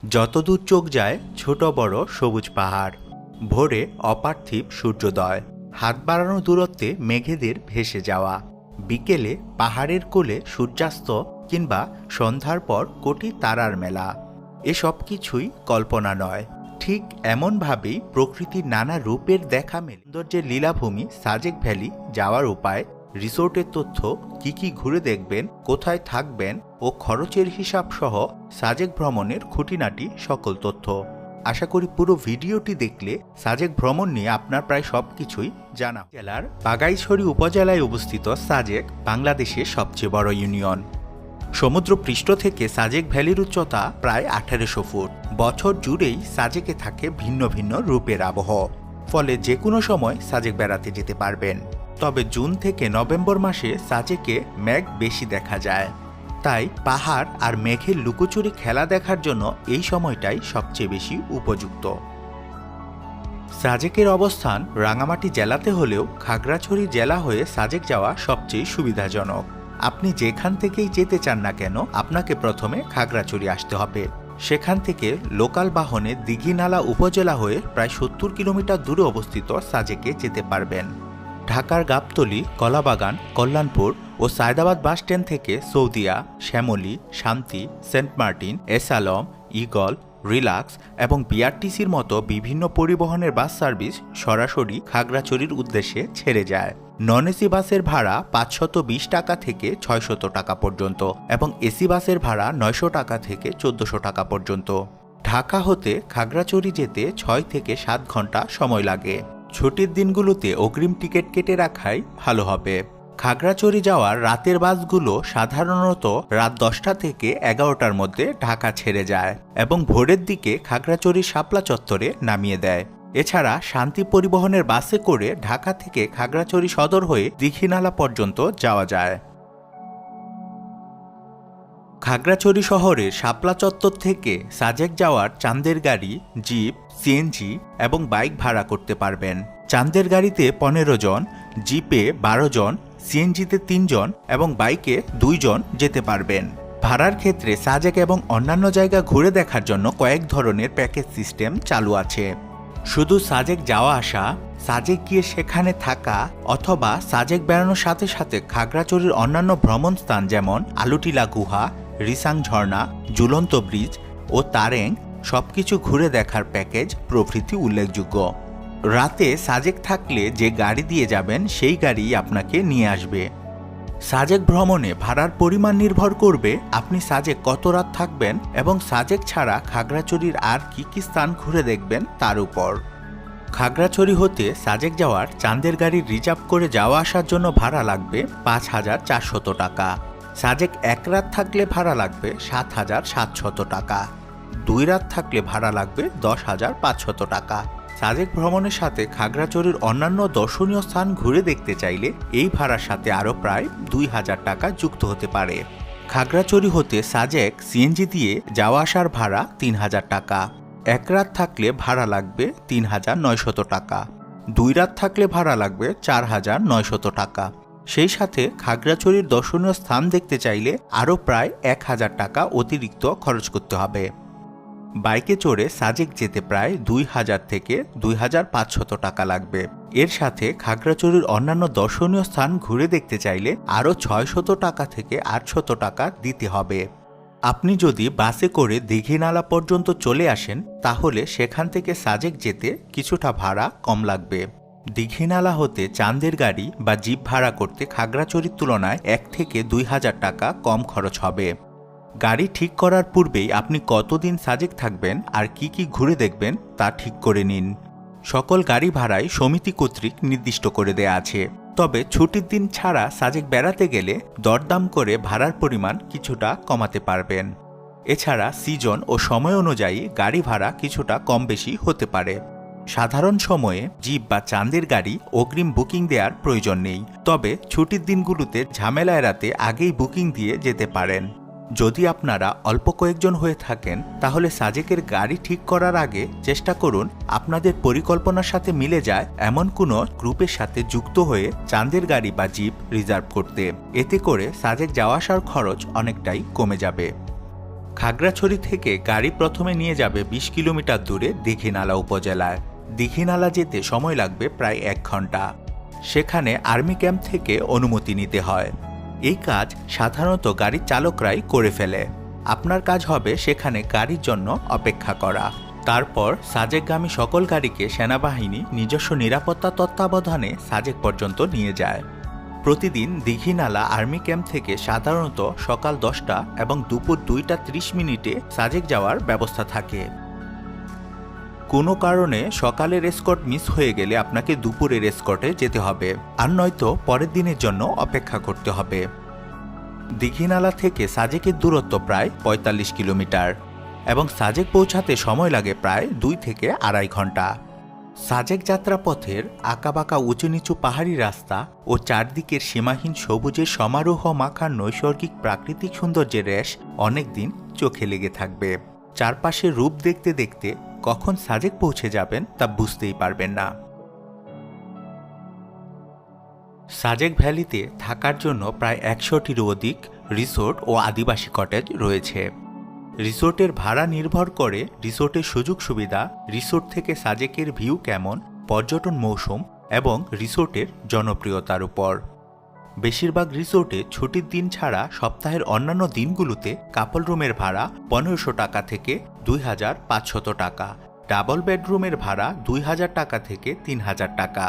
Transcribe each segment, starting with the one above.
যতদূর চোখ যায় ছোট বড় সবুজ পাহাড়, ভোরে অপার্থিব সূর্যোদয়, হাত বাড়ানো দূরত্বে মেঘেদের ভেসে যাওয়া, বিকেলে পাহাড়ের কোলে সূর্যাস্ত কিংবা সন্ধ্যার পর কোটি তারার মেলা। এসব কিছুই কল্পনা নয়, ঠিক এমনভাবেই প্রকৃতির নানা রূপের দেখা মেলে। সৌন্দর্যের লীলাভূমি সাজেক ভ্যালি যাওয়ার উপায়, রিসোর্টের তথ্য, কি ঘুরে দেখবেন, কোথায় থাকবেন ও খরচের হিসাব সহ সাজেক ভ্রমণের খুঁটিনাটি সকল তথ্য। আশা করি পুরো ভিডিওটি দেখলে সাজেক ভ্রমণ নিয়ে আপনার প্রায় সবকিছুই জানা। জেলার বাগাইছড়ি উপজেলায় অবস্থিত সাজেক বাংলাদেশের সবচেয়ে বড় ইউনিয়ন। সমুদ্র পৃষ্ঠ থেকে সাজেক ভ্যালির উচ্চতা প্রায় 1800 ফুট। বছর জুড়েই সাজেকে থাকে ভিন্ন ভিন্ন রূপের আবহাওয়া, ফলে যে কোনো সময় সাজেক বেড়াতে যেতে পারবেন। তবে জুন থেকে নভেম্বর মাসে সাজেকে মেঘ বেশি দেখা যায়, তাই পাহাড় আর মেঘের লুকোচুরি খেলা দেখার জন্য এই সময়টাই সবচেয়ে বেশি উপযুক্ত। সাজেকের অবস্থান রাঙামাটি জেলাতে হলেও খাগড়াছড়ি জেলা হয়ে সাজেক যাওয়া সবচেয়ে সুবিধাজনক। আপনি যেখান থেকেই যেতে চান না কেন, আপনাকে প্রথমে খাগড়াছড়ি আসতে হবে। সেখান থেকে লোকাল বাহনে দীঘিনালা উপজেলা হয়ে প্রায় 70 কিলোমিটার দূরে অবস্থিত সাজেকে যেতে পারবেন। ঢাকার গাবতলী, কলাবাগান, কল্যাণপুর ও সায়দাবাদ বাসস্ট্যান্ড থেকে সৌদিয়া, শ্যামলী, শান্তি, সেন্ট মার্টিন, এসালম, ইগল, রিলাক্স এবং বিআরটিসির মতো বিভিন্ন পরিবহনের বাস সার্ভিস সরাসরি খাগড়াছড়ির উদ্দেশ্যে ছেড়ে যায়। নন এসি বাসের ভাড়া 520 টাকা থেকে 600 টাকা পর্যন্ত এবং এসি বাসের ভাড়া 900 টাকা থেকে 1400 টাকা পর্যন্ত। ঢাকা হতে খাগড়াছড়ি যেতে 6 থেকে 7 ঘন্টা সময় লাগে। ছুটির দিনগুলোতে অগ্রিম টিকিট কেটে রাখাই ভালো হবে। খাগড়াছড়ি যাওয়ার রাতের বাসগুলো সাধারণত রাত 10টা থেকে 11টার মধ্যে ঢাকা ছেড়ে যায় এবং ভোরের দিকে খাগড়াছড়ি শাপলা চত্বরে নামিয়ে দেয়। এছাড়া শান্তি পরিবহনের বাসে করে ঢাকা থেকে খাগড়াছড়ি সদর হয়ে দীঘিনালা পর্যন্ত যাওয়া যায়। খাগড়াছড়ি শহরের শাপলা চত্বর থেকে সাজেক যাওয়ার চাঁদের গাড়ি, জিপ, সিএনজি এবং বাইক ভাড়া করতে পারবেন। চাঁদের গাড়িতে 15 জন, জিপে 12 জন, সিএনজিতে 3 জন এবং বাইকে 2 জন যেতে পারবেন। ভাড়ার ক্ষেত্রে সাজেক এবং অন্যান্য জায়গা ঘুরে দেখার জন্য কয়েক ধরনের প্যাকেজ সিস্টেম চালু আছে। শুধু সাজেক যাওয়া আসা, সাজেক গিয়ে সেখানে থাকা অথবা সাজেক বেড়ানোর সাথে সাথে খাগড়াছড়ির অন্যান্য ভ্রমণ স্থান যেমন আলুটিলা গুহা, রিসাং ঝর্ণা, ঝুলন্ত ব্রিজ ও তারেং সবকিছু ঘুরে দেখার প্যাকেজ প্রভৃতি উল্লেখযোগ্য। রাতে সাজেক থাকলে যে গাড়ি দিয়ে যাবেন সেই গাড়ি আপনাকে নিয়ে আসবে। সাজেক ভ্রমণে ভাড়ার পরিমাণ নির্ভর করবে আপনি সাজেক কত রাত থাকবেন এবং সাজেক ছাড়া খাগড়াছড়ির আর কি স্থান ঘুরে দেখবেন তার উপর। খাগড়াছড়ি হতে সাজেক যাওয়ার চাঁদের গাড়ি রিজার্ভ করে যাওয়া আসার জন্য ভাড়া লাগবে 5400 টাকা। সাজেক 1 রাত থাকলে ভাড়া লাগবে 7700 টাকা। 2 রাত থাকলে ভাড়া লাগবে 10500 টাকা। সাজেক ভ্রমণের সাথে খাগড়াছড়ির অন্যান্য দর্শনীয় স্থান ঘুরে দেখতে চাইলে এই ভাড়ার সাথে আরও প্রায় 2000 টাকা যুক্ত হতে পারে। খাগড়াছড়ি হতে সাজেক সিএনজি দিয়ে যাওয়া আসার ভাড়া 3000 টাকা। 1 রাত থাকলে ভাড়া লাগবে 3900 টাকা। 2 রাত থাকলে ভাড়া লাগবে 4900 টাকা। সেই সাথে খাগড়াছড়ির দর্শনীয় স্থান দেখতে চাইলে আরও প্রায় 1000 টাকা অতিরিক্ত খরচ করতে হবে। বাইকে চড়ে সাজেক যেতে প্রায় 2000 থেকে 2500 টাকা লাগবে। এর সাথে খাগড়াছড়ির অন্যান্য দর্শনীয় স্থান ঘুরে দেখতে চাইলে আরও 600 টাকা থেকে 800 টাকা দিতে হবে। আপনি যদি বাসে করে দীঘিনালা পর্যন্ত চলে আসেন তাহলে সেখান থেকে সাজেক যেতে কিছুটা ভাড়া কম লাগবে। দীঘিনালা হতে চাঁদের গাড়ি বা জিপ ভাড়া করতে খাগড়াছড়ির তুলনায় 1 থেকে 2000 টাকা কম খরচ হবে। গাড়ি ঠিক করার পূর্বেই আপনি কতদিন সাজেক থাকবেন আর কি ঘুরে দেখবেন তা ঠিক করে নিন। সকল গাড়ি ভাড়াই সমিতি কর্তৃক নির্দিষ্ট করে দেয়া আছে, তবে ছুটির দিন ছাড়া সাজেক বেড়াতে গেলে দরদাম করে ভাড়ার পরিমাণ কিছুটা কমাতে পারবেন। এছাড়া সিজন ও সময় অনুযায়ী গাড়ি ভাড়া কিছুটা কম বেশি হতে পারে। সাধারণ সময়ে জিপ বা চাঁদের গাড়ি অগ্রিম বুকিং দেওয়ার প্রয়োজন নেই, তবে ছুটির দিনগুলোতে ঝামেলা এড়াতে আগেই বুকিং দিয়ে যেতে পারেন। যদি আপনারা অল্প কয়েকজন হয়ে থাকেন তাহলে সাজেকের গাড়ি ঠিক করার আগে চেষ্টা করুন আপনাদের পরিকল্পনার সাথে মিলে যায় এমন কোনো গ্রুপের সাথে যুক্ত হয়ে চাঁদের গাড়ি বা জিপ রিজার্ভ করতে। এতে করে সাজেক যাওয়া আসার খরচ অনেকটাই কমে যাবে। খাগড়াছড়ি থেকে গাড়ি প্রথমে নিয়ে যাবে ২০ কিলোমিটার দূরে দীঘিনালা উপজেলায়। দীঘিনালা যেতে সময় লাগবে প্রায় ১ ঘন্টা। সেখানে আর্মি ক্যাম্প থেকে অনুমতি নিতে হয়। এই কাজ সাধারণত গাড়ির চালকরাই করে ফেলে। আপনার কাজ হবে সেখানে গাড়ির জন্য অপেক্ষা করা। তারপর সাজেকগামী সকল গাড়িকে সেনাবাহিনী নিজস্ব নিরাপত্তা তত্ত্বাবধানে সাজেক পর্যন্ত নিয়ে যায়। প্রতিদিন দীঘিনালা আর্মি ক্যাম্প থেকে সাধারণত সকাল 10টা এবং দুপুর 2টা 30 মিনিটে সাজেক যাওয়ার ব্যবস্থা থাকে। কোনো কারণে সকালের এসকর্ট মিস হয়ে গেলে আপনাকে দুপুরের এসকর্টে যেতে হবে, আর নয়তো পরের দিনের জন্য অপেক্ষা করতে হবে। দীঘিনালা থেকে সাজেকের দূরত্ব প্রায় ৪৫ কিলোমিটার এবং সাজেক পৌঁছাতে সময় লাগে প্রায় 2 থেকে 2.5 ঘন্টা। সাজেক যাত্রাপথের আঁকাবাঁকা উঁচু নিচু পাহাড়ি রাস্তা ও চারদিকের সীমাহীন সবুজের সমারোহ মাখা নৈসর্গিক প্রাকৃতিক সৌন্দর্যের রেশ অনেকদিন চোখে লেগে থাকবে। চারপাশের রূপ দেখতে দেখতে কখন সাজেক পৌঁছে যাবেন তা বুঝতেই পারবেন না। সাজেক ভ্যালিতে থাকার জন্য প্রায় ১০০টিরও অধিক রিসোর্ট ও আদিবাসী কটেজ রয়েছে। রিসোর্টের ভাড়া নির্ভর করে রিসোর্টের সুযোগ সুবিধা, রিসোর্ট থেকে সাজেকের ভিউ কেমন, পর্যটন মৌসুম এবং রিসোর্টের জনপ্রিয়তার উপর। বেশিরভাগ রিসোর্টে ছুটির দিন ছাড়া সপ্তাহের অন্যান্য দিনগুলোতে কাপল রুমের ভাড়া ১৫০০ টাকা থেকে ২৫০০ টাকা, ডাবল বেডরুমের ভাড়া ২০০০ টাকা থেকে ৩০০০ টাকা।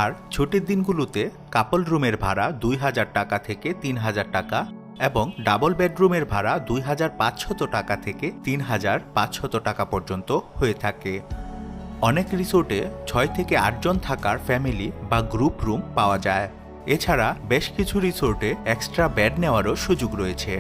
আর ছুটির দিনগুলোতে কাপল রুমের ভাড়া ২০০০ টাকা থেকে ৩০০০ টাকা এবং ডাবল বেডরুমের ভাড়া ২৫০০ টাকা থেকে ৩৫০০ টাকা পর্যন্ত হয়ে থাকে। অনেক রিসোর্টে ৬ থেকে ৮ জন থাকার ফ্যামিলি বা গ্রুপ রুম পাওয়া যায়। এছাড়া বেশ কিছু রিসোর্টে এক্সট্রা বেড নেওয়ারও সুযোগ রয়েছে।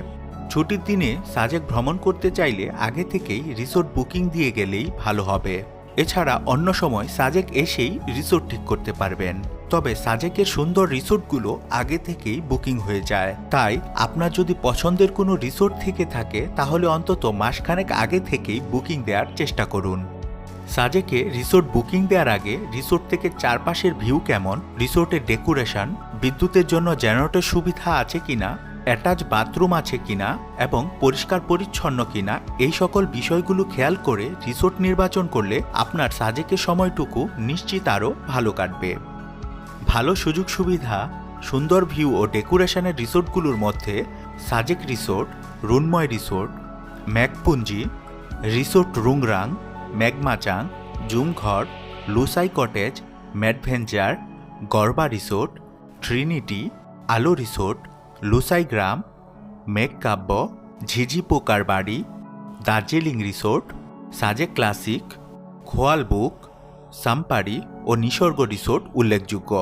ছুটির দিনে সাজেক ভ্রমণ করতে চাইলে আগে থেকেই রিসোর্ট বুকিং দিয়ে গেলেই ভালো হবে। এছাড়া অন্য সময় সাজেক এসেই রিসোর্ট ঠিক করতে পারবেন। তবে সাজেকের সুন্দর রিসোর্টগুলো আগে থেকেই বুকিং হয়ে যায়, তাই আপনার যদি পছন্দের কোনো রিসোর্ট থেকে থাকে তাহলে অন্তত মাসখানেক আগে থেকেই বুকিং দেওয়ার চেষ্টা করুন। সাজেকে রিসোর্ট বুকিং দেওয়ার আগে রিসোর্ট থেকে চারপাশের ভিউ কেমন, রিসোর্টের ডেকোরেশন, বিদ্যুতের জন্য জেনারেটর সুবিধা আছে কিনা, অ্যাটাচ বাথরুম আছে কিনা এবং পরিষ্কার পরিচ্ছন্ন কিনা, এই সকল বিষয়গুলো খেয়াল করে রিসোর্ট নির্বাচন করলে আপনার সাজেকের সময়টুকু নিশ্চিত আরও ভালো কাটবে। ভালো সুযোগ সুবিধা, সুন্দর ভিউ ও ডেকোরেশনের রিসোর্টগুলোর মধ্যে Sajek resort, Runmoy resort, Makpunji resort, Rungrang, মেঘমাচাং, Jumghor, Lushai cottage, Madventure, Gorba resort, Trinity, Alo resort, Lushai Gram, Meghkabbo, ঝিঝি পোকার বাড়ি, দার্জিলিং রিসোর্ট, সাজেক ক্লাসিক, খোয়ালবুক, সাম্পারি ও নিসর্গ রিসোর্ট উল্লেখযোগ্য।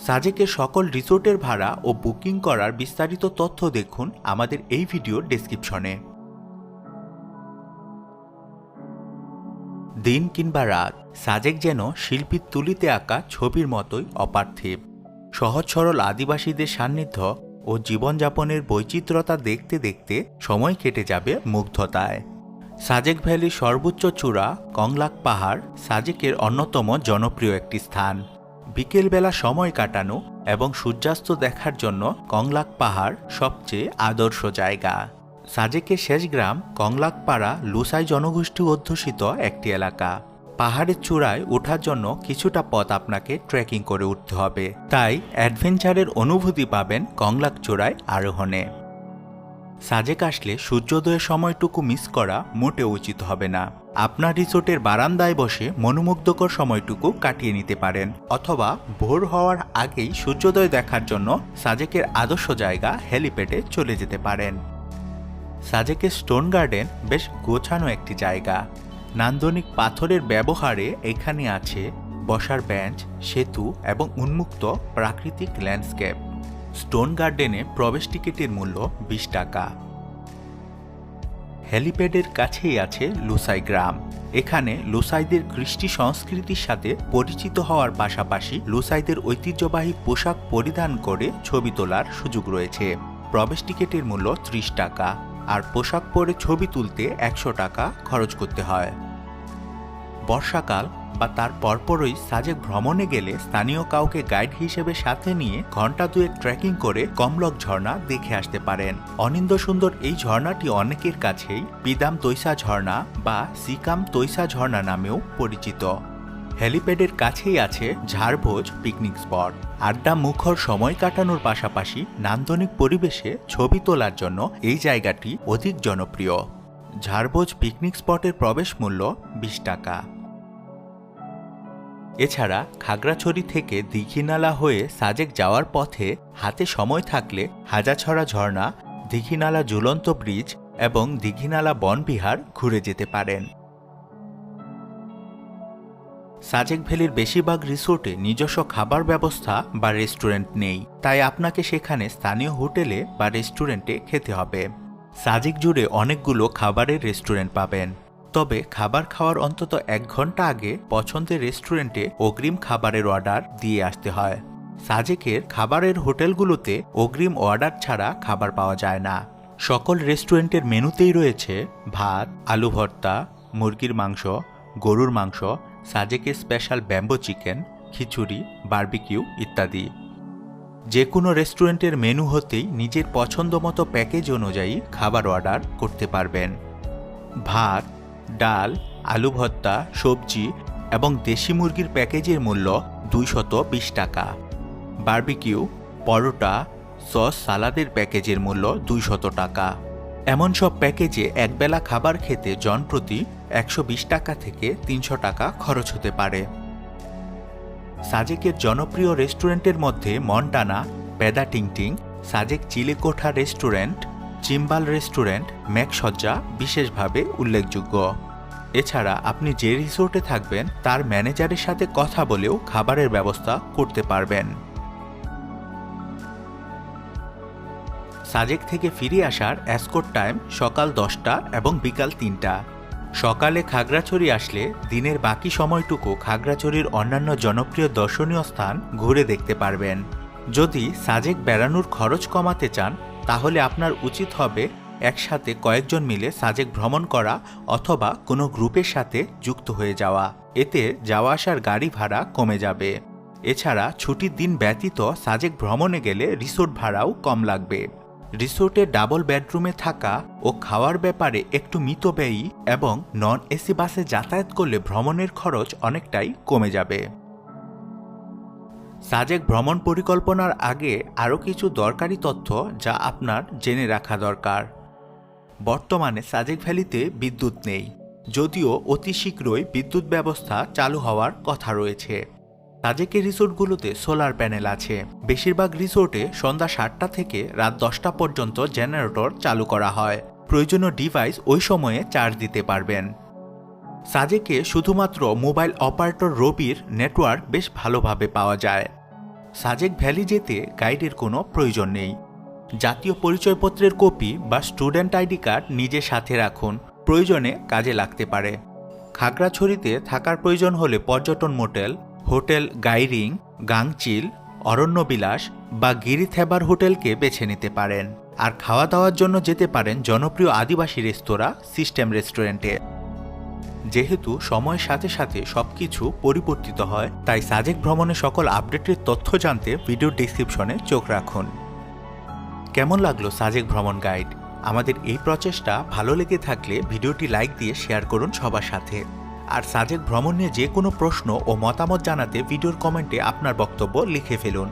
সাজেকের সকল রিসোর্টের ভাড়া ও বুকিং করার বিস্তারিত তথ্য দেখুন আমাদের এই ভিডিওর ডেসক্রিপশনে। দিন কিংবা রাত, সাজেক যেন শিল্পীর তুলিতে আঁকা ছবির মতোই অপার্থিব। সহজ সরল আদিবাসীদের সান্নিধ্য ও জীবনযাপনের বৈচিত্র্যতা দেখতে দেখতে সময় কেটে যাবে মুগ্ধতায়। সাজেক ভ্যালির সর্বোচ্চ চূড়া কংলাক পাহাড় সাজেকের অন্যতম জনপ্রিয় একটি স্থান। বিকেলবেলা সময় কাটানো এবং সূর্যাস্ত দেখার জন্য কংলাক পাহাড় সবচেয়ে আদর্শ জায়গা। সাজেকের শেষ গ্রাম কংলাকপাড়া লুসাই জনগোষ্ঠী অধ্যুষিত একটি এলাকা। পাহাড়ের চূড়ায় ওঠার জন্য কিছুটা পথ আপনাকে ট্রেকিং করে উঠতে হবে, তাই অ্যাডভেঞ্চারের অনুভূতি পাবেন কংলাক চূড়ায় আরোহণে। সাজেক আসলে সূর্যোদয়ের সময়টুকু মিস করা মোটেও উচিত হবে না। আপনার রিসোর্টের বারান্দায় বসে মনোমুগ্ধকর সময়টুকু কাটিয়ে নিতে পারেন, অথবা ভোর হওয়ার আগেই সূর্যোদয় দেখার জন্য সাজেকের আদর্শ জায়গা হেলিপ্যাডে চলে যেতে পারেন। সাজেকের স্টোন গার্ডেন বেশ গোছানো একটি জায়গা। নান্দনিক পাথরের ব্যবহারে এখানে আছে বসার বেঞ্চ, সেতু এবং উন্মুক্ত প্রাকৃতিক ল্যান্ডস্কেপ। স্টোন গার্ডেনে প্রবেশ টিকিটের মূল্য 20 টাকা। হেলিপ্যাডের কাছেই আছে লুসাই গ্রাম। এখানে লুসাইদের কৃষ্টি সংস্কৃতির সাথে পরিচিত হওয়ার পাশাপাশি লুসাইদের ঐতিহ্যবাহী পোশাক পরিধান করে ছবি তোলার সুযোগ রয়েছে। প্রবেশ টিকিটের মূল্য 30 টাকা, আর পোশাক পরে ছবি তুলতে 100 টাকা খরচ করতে হয়। বর্ষাকাল বা তার পরপরই সাজেক ভ্রমণে গেলে স্থানীয় কাউকে গাইড হিসেবে সাথে নিয়ে ঘন্টা দুয়েক ট্রেকিং করে কমলক ঝর্ণা দেখে আসতে পারেন। অনিন্দ সুন্দর এই ঝর্ণাটি অনেকের কাছেই পিদাম তৈসা ঝর্ণা বা সিকাম তৈসা ঝর্ণা নামেও পরিচিত। হেলিপ্যাডের কাছেই আছে ঝাড়ভোজ পিকনিক স্পট। আড্ডা মুখর সময় কাটানোর পাশাপাশি নান্দনিক পরিবেশে ছবি তোলার জন্য এই জায়গাটি অধিক জনপ্রিয়। ঝাড়ভোজ পিকনিক স্পটের প্রবেশ মূল্য 20 টাকা। এছাড়া খাগড়াছড়ি থেকে দীঘিনালা হয়ে সাজেক যাওয়ার পথে হাতে সময় থাকলে হাজাছড়া ঝর্ণা, দীঘিনালা ঝুলন্ত ব্রিজ এবং দীঘিনালা বনবিহার ঘুরে যেতে পারেন। সাজেক ভ্যালির বেশিরভাগ রিসোর্টে নিজস্ব খাবার ব্যবস্থা বা রেস্টুরেন্ট নেই, তাই আপনাকে সেখানে স্থানীয় হোটেলে বা রেস্টুরেন্টে খেতে হবে। সাজেক জুড়ে অনেকগুলো খাবারের রেস্টুরেন্ট পাবেন, তবে খাবার খাওয়ার অন্তত 1 ঘন্টা আগে পছন্দের রেস্টুরেন্টে অগ্রিম খাবারের অর্ডার দিয়ে আসতে হয়। সাজেকের খাবারের হোটেলগুলোতে অগ্রিম অর্ডার ছাড়া খাবার পাওয়া যায় না। সকল রেস্টুরেন্টের মেনুতেই রয়েছে ভাত, আলু ভর্তা, মুরগির মাংস, গরুর মাংস, সাজেকের স্পেশাল ব্যাম্বো চিকেন, খিচুড়ি, বারবিকিউ ইত্যাদি। যে কোনো রেস্টুরেন্টের মেনু হতেই নিজের পছন্দ মতো প্যাকেজ অনুযায়ী খাবার অর্ডার করতে পারবেন। ভাত, ডাল, আলু ভর্তা, সবজি এবং দেশি মুরগির প্যাকেজের মূল্য 220 টাকা। বারবিকিউ, পরোটা, সস, সালাদের প্যাকেজের মূল্য 200 টাকা। এমন সব প্যাকেজে একবেলা খাবার খেতে জনপ্রতি 120 টাকা থেকে 300 টাকা খরচ হতে পারে। সাজেকের জনপ্রিয় রেস্টুরেন্টের মধ্যে Montana, Peda Tingting, Sajek Chilekotha restaurant, Chimbal restaurant, Maksajja বিশেষভাবে উল্লেখযোগ্য। এছাড়া আপনি যে রিসোর্টে থাকবেন তার ম্যানেজারের সাথে কথা বলেও খাবারের ব্যবস্থা করতে পারবেন। সাজেক থেকে ফিরে আসার এসকোর্ট টাইম সকাল 10টা এবং বিকাল 3টা। সকালে খাগড়াছড়ি আসলে দিনের বাকি সময়টুকু খাগড়াছড়ির অন্যান্য জনপ্রিয় দর্শনীয় স্থান ঘুরে দেখতে পারবেন। যদি সাজেক বেড়ানোর খরচ কমাতে চান তাহলে আপনার উচিত হবে একসাথে কয়েকজন মিলে সাজেক ভ্রমণ করা অথবা কোনো গ্রুপের সাথে যুক্ত হয়ে যাওয়া। এতে যাওয়া আসার গাড়ি ভাড়া কমে যাবে। এছাড়া ছুটির দিন ব্যতীত সাজেক ভ্রমণে গেলে রিসোর্ট ভাড়াও কম লাগবে। রিসোর্টে ডাবল বেডরুমে থাকা ও খাওয়ার ব্যাপারে একটু মিতব্যয়ী এবং নন এসি বাসে যাতায়াত করলে ভ্রমণের খরচ অনেকটাই কমে যাবে। সাজেক ভ্রমণ পরিকল্পনার আগে আরও কিছু দরকারি তথ্য যা আপনার জেনে রাখা দরকার। বর্তমানে সাজেক ভ্যালিতে বিদ্যুৎ নেই, যদিও অতি শীঘ্রই বিদ্যুৎ ব্যবস্থা চালু হওয়ার কথা রয়েছে। সাজেকের রিসোর্টগুলোতে সোলার প্যানেল আছে। বেশিরভাগ রিসোর্টে সন্ধ্যা 7টা থেকে রাত 10টা পর্যন্ত জেনারেটর চালু করা হয়। প্রয়োজনীয় ডিভাইস ওই সময়ে চার্জ দিতে পারবেন। সাজেকে শুধুমাত্র মোবাইল অপারেটর রবির নেটওয়ার্ক বেশ ভালোভাবে পাওয়া যায়। সাজেক ভ্যালি যেতে গাইডের কোনো প্রয়োজন নেই। জাতীয় পরিচয়পত্রের কপি বা স্টুডেন্ট আইডি কার্ড নিজের সাথে রাখুন, প্রয়োজনে কাজে লাগতে পারে। খাগড়াছড়িতে থাকার প্রয়োজন হলে পর্যটন মোটেল, হোটেল গাইরিং, গাংচিল, অরণ্যবিলাস বা গিরিথেবার হোটেলকে বেছে নিতে পারেন। আর খাওয়া দাওয়ার জন্য যেতে পারেন জনপ্রিয় আদিবাসী রেস্তোরাঁ সিস্টেম রেস্টুরেন্টে। যেহেতু সময়ের সাথে সাথে সবকিছু পরিবর্তিত হয়, তাই সাজেক ভ্রমণের সকল আপডেটের তথ্য জানতে ভিডিও ডেসক্রিপশনে চোখ রাখুন। কেমন লাগলো সাজেক ভ্রমণ গাইড? আমাদের এই প্রচেষ্টা ভালো লেগে থাকলে ভিডিওটি লাইক দিয়ে শেয়ার করুন সবার সাথে। আর সাজেক ভ্রমণ নিয়ে যে কোনো প্রশ্ন ও মতামত জানাতে ভিডিওর কমেন্টে আপনার বক্তব্য লিখে ফেলুন।